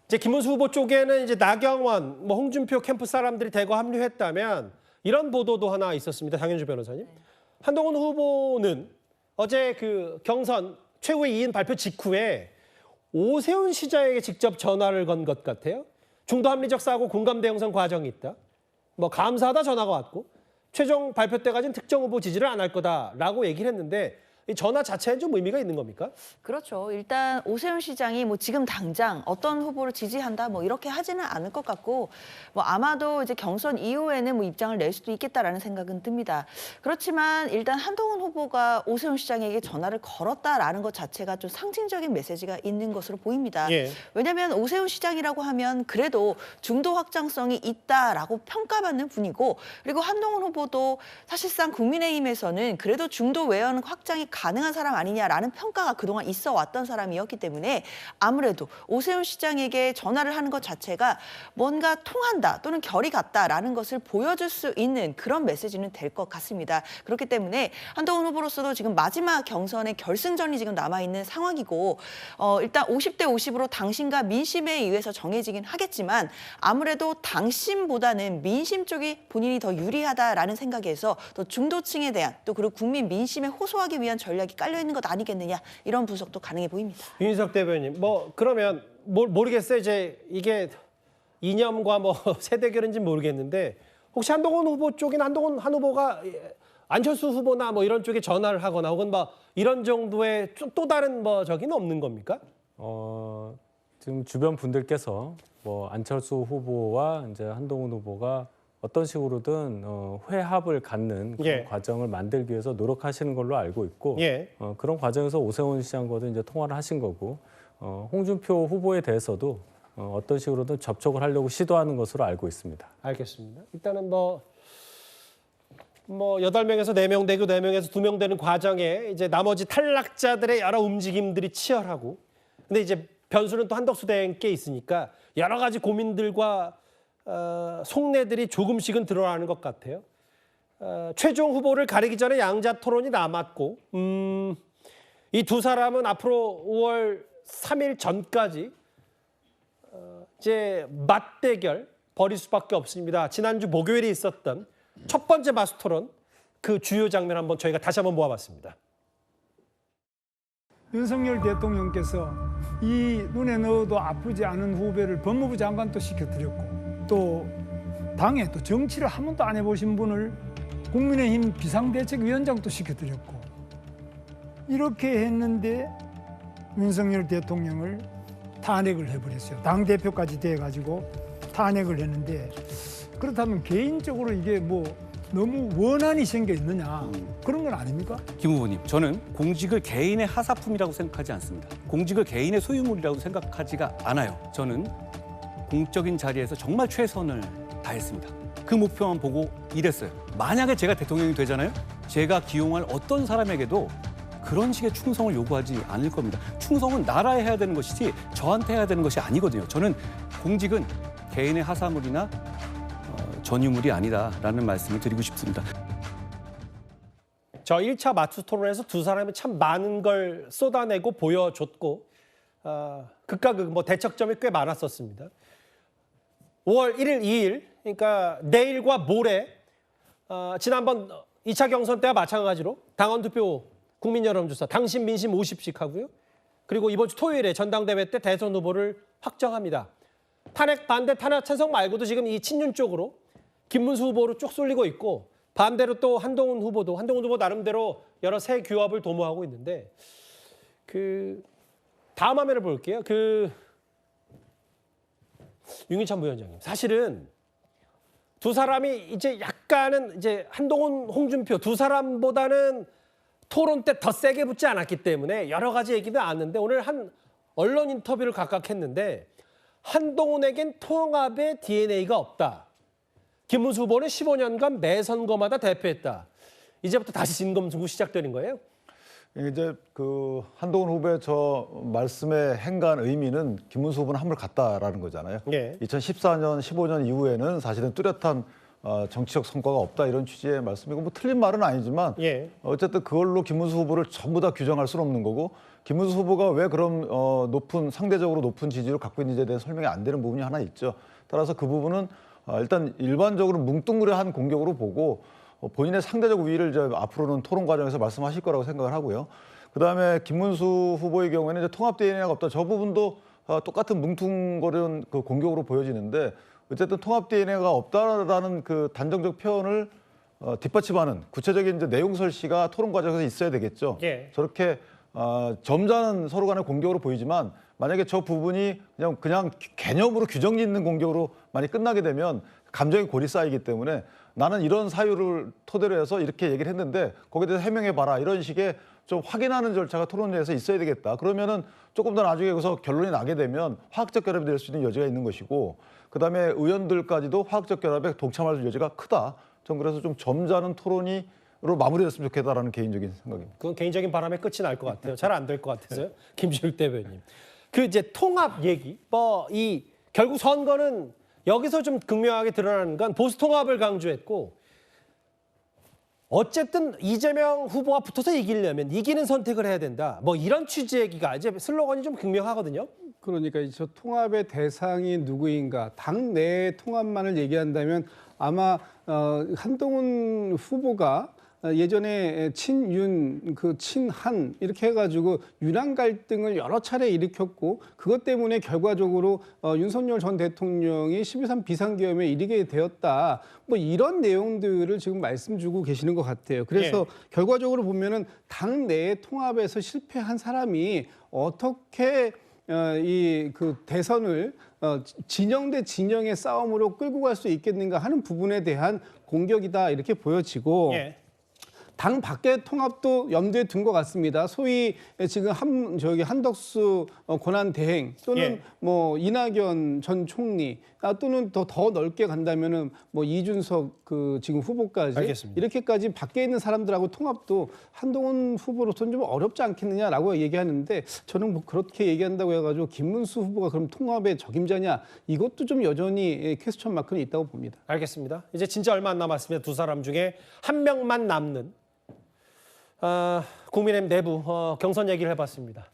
이제 김문수 후보 쪽에는 이제 나경원, 뭐 홍준표 캠프 사람들이 대거 합류했다면 이런 보도도 하나 있었습니다. 장현주 변호사님. 한동훈 후보는 어제 그 경선 최후의 2인 발표 직후에 오세훈 시장에게 직접 전화를 건 것 같아요. 중도 합리적 사고 공감대 형성 과정이 있다. 뭐 감사하다 전화가 왔고 최종 발표 때까지는 특정 후보 지지를 안 할 거다라고 얘기를 했는데 이 전화 자체는 좀 의미가 있는 겁니까? 그렇죠. 일단 오세훈 시장이 뭐 지금 당장 어떤 후보를 지지한다 뭐 이렇게 하지는 않을 것 같고 뭐 아마도 이제 경선 이후에는 뭐 입장을 낼 수도 있겠다라는 생각은 듭니다. 그렇지만 일단 한동훈 후보가 오세훈 시장에게 전화를 걸었다라는 것 자체가 좀 상징적인 메시지가 있는 것으로 보입니다. 예. 왜냐하면 오세훈 시장이라고 하면 그래도 중도 확장성이 있다라고 평가받는 분이고 그리고 한동훈 후보도 사실상 국민의힘에서는 그래도 중도 외연 확장이 가능한 사람 아니냐라는 평가가 그동안 있어 왔던 사람이었기 때문에 아무래도 오세훈 시장에게 전화를 하는 것 자체가 뭔가 통한다 또는 결이 같다라는 것을 보여줄 수 있는 그런 메시지는 될 것 같습니다. 그렇기 때문에 한동훈 후보로서도 지금 마지막 경선의 결승전이 지금 남아있는 상황이고 일단 50대 50으로 당심과 민심에 의해서 정해지긴 하겠지만 아무래도 당심보다는 민심 쪽이 본인이 더 유리하다라는 생각에서 또 중도층에 대한 또 그리고 국민 민심에 호소하기 위한 전략이 깔려 있는 것 아니겠느냐 이런 분석도 가능해 보입니다. 윤희석 대변인, 뭐 그러면 모르겠어요. 이제 이게 이념과 뭐 세대결인지 모르겠는데 혹시 한동훈 후보 쪽인 한동훈 한 후보가 안철수 후보나 뭐 이런 쪽에 전화를 하거나 혹은 뭐 이런 정도의 또 다른 뭐 저기는 없는 겁니까? 지금 주변 분들께서 뭐 안철수 후보와 이제 한동훈 후보가 어떤 식으로든 회합을 갖는 그런 예. 과정을 만들기 위해서 노력하시는 걸로 알고 있고 예. 그런 과정에서 오세훈 시장과도 이제 통화를 하신 거고 홍준표 후보에 대해서도 어떤 식으로든 접촉을 하려고 시도하는 것으로 알고 있습니다. 알겠습니다. 일단은 뭐 8명에서 4명 되고 4명에서 2명 되는 과정에 이제 나머지 탈락자들의 여러 움직임들이 치열하고 근데 이제 변수는 또 한덕수 대행께 있으니까 여러 가지 고민들과 속내들이 조금씩은 드러나는 것 같아요. 최종 후보를 가리기 전에 양자 토론이 남았고 이 두 사람은 앞으로 5월 3일 전까지 이제 맞대결 벌일 수밖에 없습니다. 지난주 목요일에 있었던 첫 번째 마수 토론 그 주요 장면 한번 저희가 다시 한번 모아봤습니다. 윤석열 대통령께서 이 눈에 넣어도 아프지 않은 후배를 법무부 장관도 시켜드렸고 또 당에 또 정치를 한 번도 안 해보신 분을 국민의힘 비상대책위원장도 시켜드렸고 이렇게 했는데 윤석열 대통령을 탄핵을 해버렸어요. 당대표까지 돼가지고 탄핵을 했는데 그렇다면 개인적으로 이게 뭐 너무 원한이 생겨 있느냐 그런 건 아닙니까? 김 후보님, 저는 공직을 개인의 하사품이라고 생각하지 않습니다. 공직을 개인의 소유물이라고 생각하지가 않아요. 저는 공적인 자리에서 정말 최선을 다했습니다. 그 목표만 보고 일했어요. 만약에 제가 대통령이 되잖아요. 제가 기용할 어떤 사람에게도 그런 식의 충성을 요구하지 않을 겁니다. 충성은 나라에 해야 되는 것이지 저한테 해야 되는 것이 아니거든요. 저는 공직은 개인의 하사물이나 전유물이 아니다라는 말씀을 드리고 싶습니다. 저 1차 마투 토론에서 두 사람이 참 많은 걸 쏟아내고 보여줬고 극과 극 뭐 대척점이 꽤 많았었습니다. 5월 1일, 2일 그러니까 내일과 모레 지난번 2차 경선 때와 마찬가지로 당원 투표 국민 여론조사 당심 민심 50씩 하고요. 그리고 이번 주 토요일에 전당대회 때 대선 후보를 확정합니다. 탄핵 반대 탄핵 찬성 말고도 지금 이 친윤 쪽으로 김문수 후보로 쭉 쏠리고 있고 반대로 또 한동훈 후보 나름대로 여러 새 규합을 도모하고 있는데 그 다음 화면을 볼게요. 윤기찬 부위원장님, 사실은 두 사람이 이제 약간은 이제 한동훈, 홍준표 두 사람보다는 토론 때 더 세게 붙지 않았기 때문에 여러 가지 얘기도 나왔는데 오늘 한 언론 인터뷰를 각각 했는데 한동훈에겐 통합의 DNA가 없다. 김문수 후보는 15년간 매 선거마다 대표했다. 이제부터 다시 진검승부 시작되는 거예요? 이제 그 한동훈 후보의 저 말씀의 행간 의미는 김문수 후보는 한물 갔다라는 거잖아요. 예. 2014년, 15년 이후에는 사실은 뚜렷한 정치적 성과가 없다 이런 취지의 말씀이고 뭐 틀린 말은 아니지만 예. 어쨌든 그걸로 김문수 후보를 전부 다 규정할 수는 없는 거고 김문수 후보가 왜 그런 상대적으로 높은 지지를 갖고 있는지에 대해 설명이 안 되는 부분이 하나 있죠. 따라서 그 부분은 일단 일반적으로 뭉뚱그려한 공격으로 보고 본인의 상대적 우위를 이제 앞으로는 토론 과정에서 말씀하실 거라고 생각을 하고요. 그다음에 김문수 후보의 경우에는 이제 통합 DNA가 없다. 저 부분도 똑같은 뭉뚱거리는 그 공격으로 보여지는데 어쨌든 통합 DNA가 없다라는 그 단정적 표현을 뒷받침하는 구체적인 이제 내용 설시가 토론 과정에서 있어야 되겠죠. 예. 저렇게 점잖은 서로 간의 공격으로 보이지만 만약에 저 부분이 그냥 개념으로 규정 짓는 공격으로 많이 끝나게 되면 감정의 골이 쌓이기 때문에 나는 이런 사유를 토대로 해서 이렇게 얘기를 했는데 거기에 대해서 해명해 봐라 이런 식의 좀 확인하는 절차가 토론회에서 있어야 되겠다. 그러면은 조금 더 나중에 여기서 결론이 나게 되면 화학적 결합이 될 수 있는 여지가 있는 것이고 그다음에 의원들까지도 화학적 결합에 동참할 여지가 크다. 전 그래서 좀 점잖은 토론으로 마무리됐으면 좋겠다라는 개인적인 생각입니다. 그건 개인적인 바람에 끝이 날 것 같아요. 잘 안 될 것 같아서요. 김주일 대변인. 그 이제 통합 얘기. 결국 선거는 여기서 좀 극명하게 드러나는 건 보수 통합을 강조했고 어쨌든 이재명 후보와 붙어서 이기려면 이기는 선택을 해야 된다. 이런 취지의 얘기가 이제 슬로건이 좀 극명하거든요. 그러니까 저 통합의 대상이 누구인가, 당 내 통합만을 얘기한다면 아마 한동훈 후보가 예전에 친윤, 친한 이렇게 해가지고 윤한 갈등을 여러 차례 일으켰고 그것 때문에 결과적으로 윤석열 전 대통령이 12.3 비상계엄에 이르게 되었다. 이런 내용들을 지금 말씀 주고 계시는 것 같아요. 그래서 결과적으로 보면은 당 내의 통합에서 실패한 사람이 어떻게 대선을 진영 대 진영의 싸움으로 끌고 갈 수 있겠는가 하는 부분에 대한 공격이다 이렇게 보여지고 당 밖의 통합도 염두에 둔 것 같습니다. 소위 지금 한덕수 권한 대행 또는 이낙연 전 총리 또는 더 넓게 간다면은 이준석 지금 후보까지 알겠습니다. 이렇게까지 밖에 있는 사람들하고 통합도 한동훈 후보로서는 좀 어렵지 않겠느냐라고 얘기하는데 저는 그렇게 얘기한다고 해가지고 김문수 후보가 그럼 통합의 적임자냐 이것도 좀 여전히 퀘스천 마크는 있다고 봅니다. 알겠습니다. 이제 진짜 얼마 안 남았습니다. 두 사람 중에 한 명만 남는 국민의힘 내부 경선 얘기를 해봤습니다.